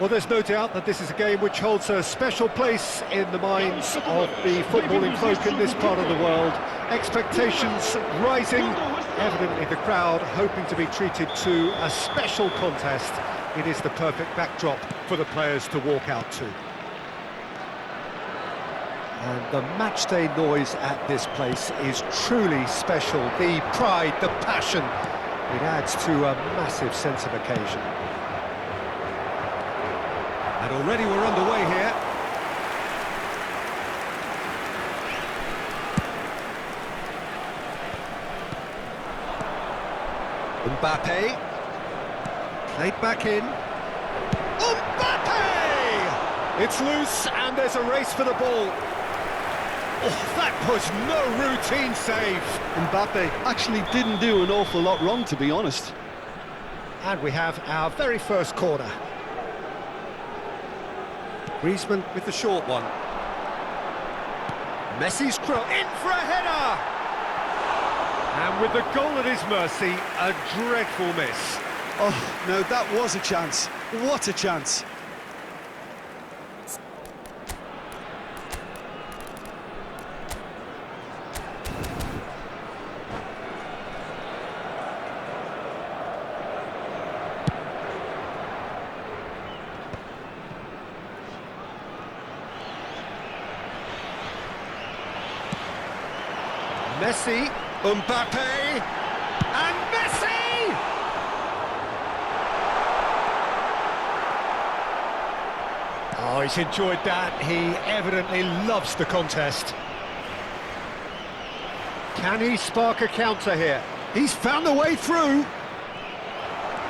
Well, there's no doubt that this is a game which holds a special place in the minds of the footballing folk in this part of the world. Expectations rising, evidently the crowd hoping to be treated to a special contest. It is the perfect backdrop for the players to walk out to. And the matchday noise at this place is truly special. The pride, the passion, it adds to a massive sense of occasion. And already we're underway here. Mbappe. Played back in. Mbappe! It's loose and there's a race for the ball. Oh, that was no routine save. Mbappe actually didn't do an awful lot wrong, to be honest. And we have our very first corner. Griezmann with the short one. Messi's cross in for a header! And with the goal at his mercy, a dreadful miss. Oh, no, that was a chance. What a chance. Messi, Mbappe, and Messi! Oh, he's enjoyed that. He evidently loves the contest. Can he spark a counter here? He's found a way through.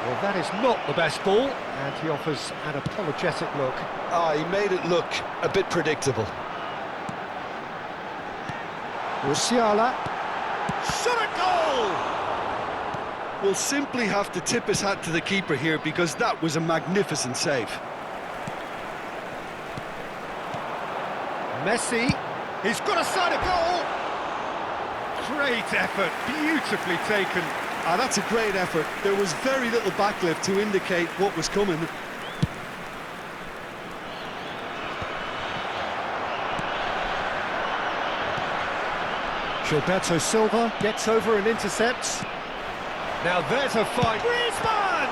Well, that is not the best ball, and he offers an apologetic look. He made it look a bit predictable. Musiala. Shot a goal! We'll simply have to tip his hat to the keeper here because that was a magnificent save. Messi, he's got a side of goal! Great effort, beautifully taken. That's a great effort. There was very little backlift to indicate what was coming. Gilberto Silva gets over and intercepts. Now there's a fight. Griezmann!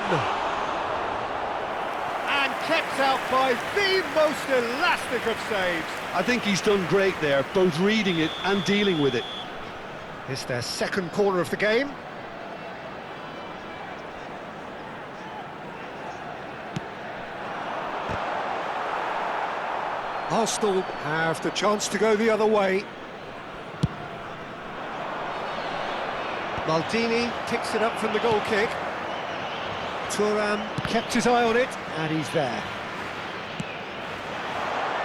And kept out by the most elastic of saves. I think he's done great there, both reading it and dealing with it. It's their second corner of the game. Arsenal have the chance to go the other way. Maldini picks it up from the goal kick. Thuram kept his eye on it, and he's there.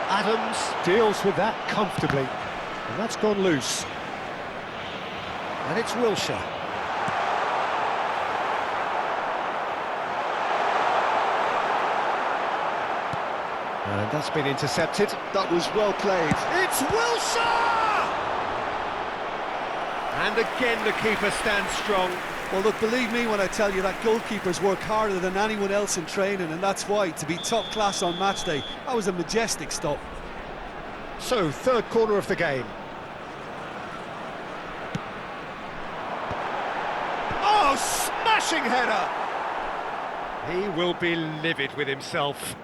Adams deals with that comfortably, and that's gone loose. And it's Wilshere. And that's been intercepted. That was well played. It's Wilshere! And again the keeper stands strong. Well, look, believe me when I tell you that goalkeepers work harder than anyone else in training, and that's why, to be top class on match day, that was a majestic stop. So, third corner of the game. Oh, smashing header! He will be livid with himself.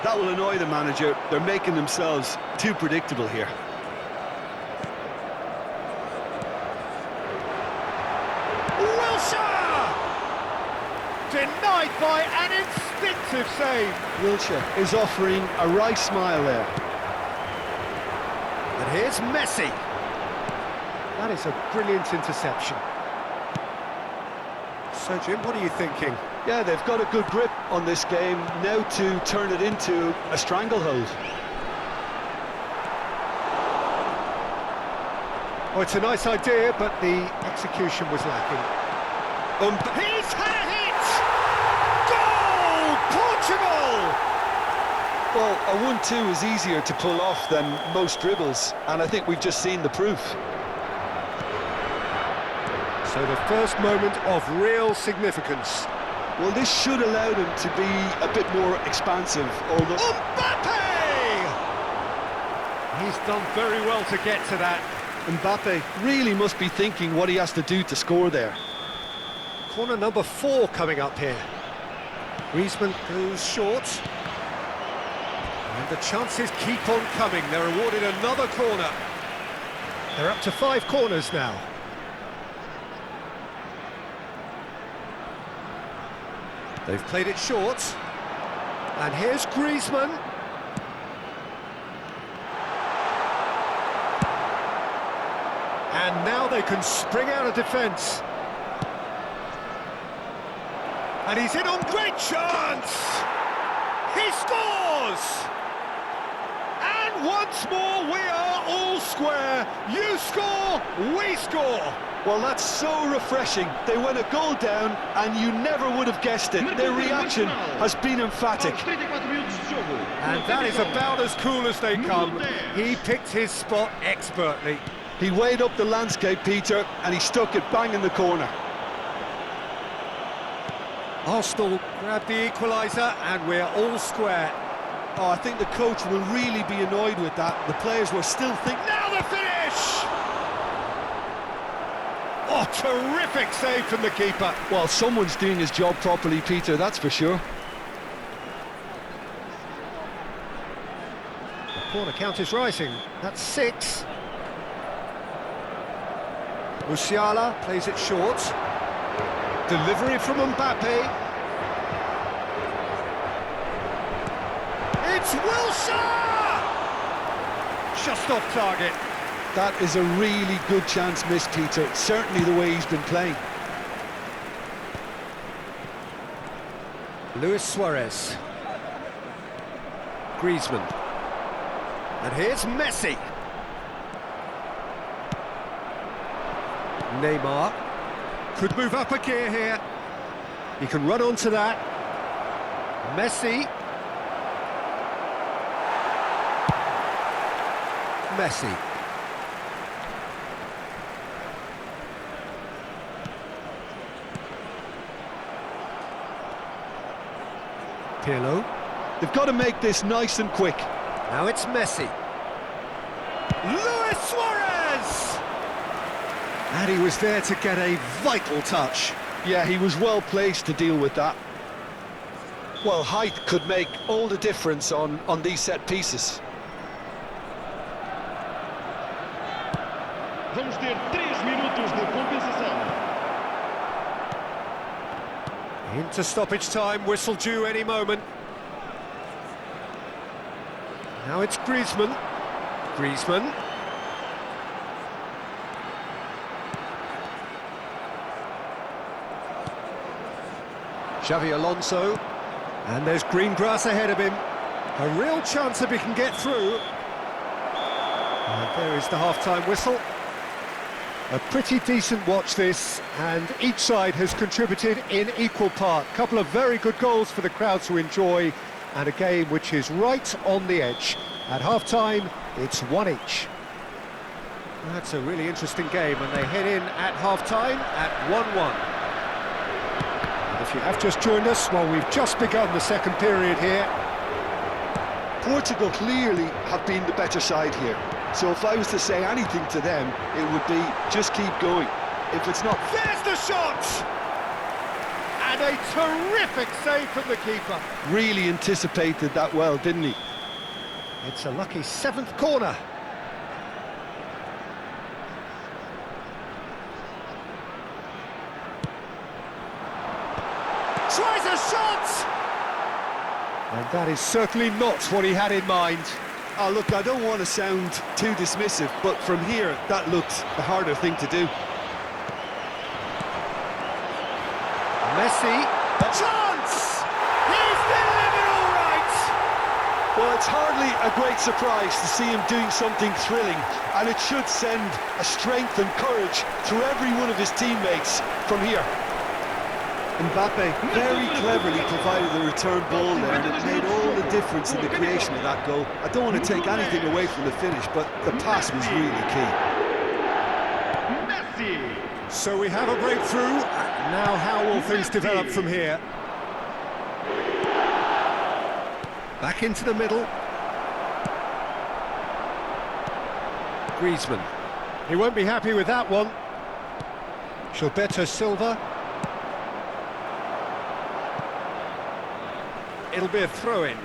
That will annoy the manager. They're making themselves too predictable here. Wilshere! Denied by an instinctive save. Wilshere is offering a right smile there. And here's Messi. That is a brilliant interception. So, Jim, what are you thinking? Yeah, they've got a good grip on this game, now to turn it into a stranglehold. Oh, it's a nice idea, but the execution was lacking. He's had a hit! Goal! Portugal! Well, a 1-2 is easier to pull off than most dribbles, and I think we've just seen the proof. So the first moment of real significance. Well, this should allow them to be a bit more expansive, although... Mbappe! He's done very well to get to that. Mbappe really must be thinking what he has to do to score there. Corner number 4 coming up here. Griezmann goes short. And the chances keep on coming. They're awarded another corner. They're up to 5 corners now. They've played it short. And here's Griezmann. And now they can spring out of defence. And he's in on great chance! He scores! And once more we are all square. You score, we score! Well, that's so refreshing. They went a goal down and you never would have guessed it. Their reaction has been emphatic. And that is about as cool as they come. He picked his spot expertly. He weighed up the landscape, Peter, and he stuck it bang in the corner. Arsenal grab the equaliser and we're all square. Oh, I think the coach will really be annoyed with that. The players were still thinking... Now the finish! Oh, terrific save from the keeper. Well, someone's doing his job properly, Peter, that's for sure. The corner count is rising. That's 6. Musiala plays it short. Delivery from Mbappe. It's Wilshere! Just off target. That is a really good chance missed, Peter. Certainly the way he's been playing. Luis Suarez. Griezmann. And here's Messi. Neymar. Could move up a gear here. He can run onto that. Messi. Messi. Pirlo. They've got to make this nice and quick. Now it's Messi. Luis Suarez! And he was there to get a vital touch. Yeah, he was well placed to deal with that. Well, height could make all the difference on these set pieces. Vamos ter 3 minutos de compensação. Into stoppage time, whistle due any moment. Now it's Griezmann. Griezmann. Xavi Alonso. And there's green grass ahead of him. A real chance if he can get through. And there is the half-time whistle. A pretty decent watch this, and each side has contributed in equal part. A couple of very good goals for the crowd to enjoy, and a game which is right on the edge. At half-time, it's 1 each. That's a really interesting game, and they head in at half-time at 1-1. And if you have just joined us, well, we've just begun the second period here. Portugal clearly have been the better side here. So if I was to say anything to them, it would be just keep going. If it's not... There's the shot! And a terrific save from the keeper. Really anticipated that well, didn't he? It's a lucky 7th corner. Tries a shot! And that is certainly not what he had in mind. Oh, look, I don't want to sound too dismissive, but from here, that looked the harder thing to do. Messi, a chance! He's delivered all right! Well, it's hardly a great surprise to see him doing something thrilling, and it should send a strength and courage through every one of his teammates from here. Mbappe very cleverly provided the return ball there, and it made all the difference in the creation of that goal. I don't want to take anything away from the finish, but the pass was really key. Messi. So we have a breakthrough. Now how will things develop from here? Back into the middle. Griezmann. He won't be happy with that one. Gilberto Silva. It'll be a throw-in.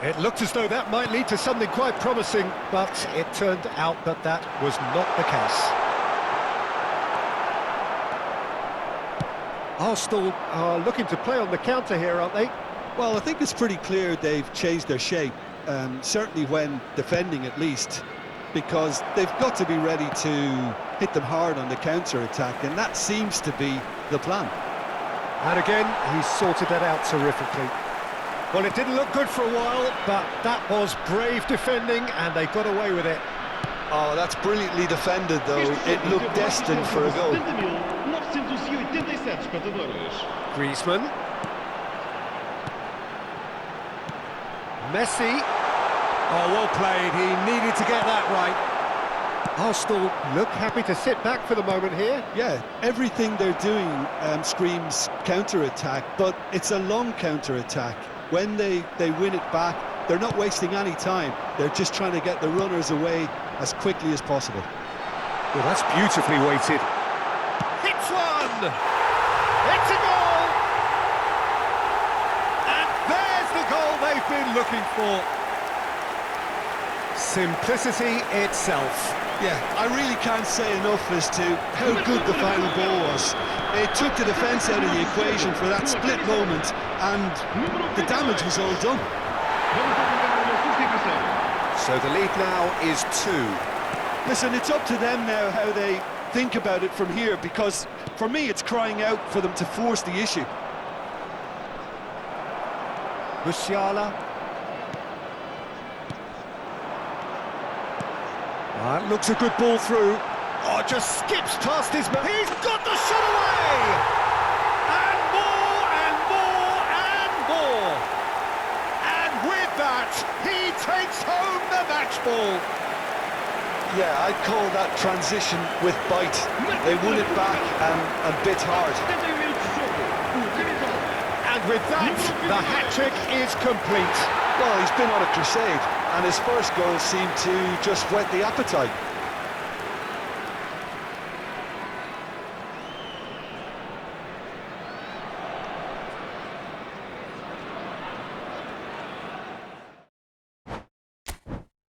It looked as though that might lead to something quite promising, but it turned out that that was not the case. Arsenal are looking to play on the counter here, aren't they? Well, I think it's pretty clear they've changed their shape, certainly when defending at least, because they've got to be ready to hit them hard on the counter-attack, and that seems to be the plan. And again, he's sorted that out terrifically. Well, it didn't look good for a while, but that was brave defending, and they got away with it. Oh, that's brilliantly defended, though. It looked destined for a goal. 70.987 espectadores. Griezmann. Messi. Oh, well played. He needed to get that right. Arsenal look happy to sit back for the moment here. Yeah, everything they're doing screams counter-attack, but it's a long counter-attack. When they win it back, they're not wasting any time. They're just trying to get the runners away as quickly as possible. Well, that's beautifully weighted. Hits one! It's a goal! And there's the goal they've been looking for. Simplicity itself. Yeah, I really can't say enough as to how good the final ball was. It took the defence out of the equation for that split moment, and the damage was all done. So the lead now is 2. Listen, it's up to them now how they think about it from here, because for me it's crying out for them to force the issue. Musiala. That looks a good ball through. Oh, just skips past his man. He's got the shot away! And more, and more, and more! And with that, he takes home the match ball. Yeah, I'd call that transition with bite. They won it back and bit hard. And with that, the hat-trick is complete. Well, he's been on a crusade, and his first goal seemed to just whet the appetite.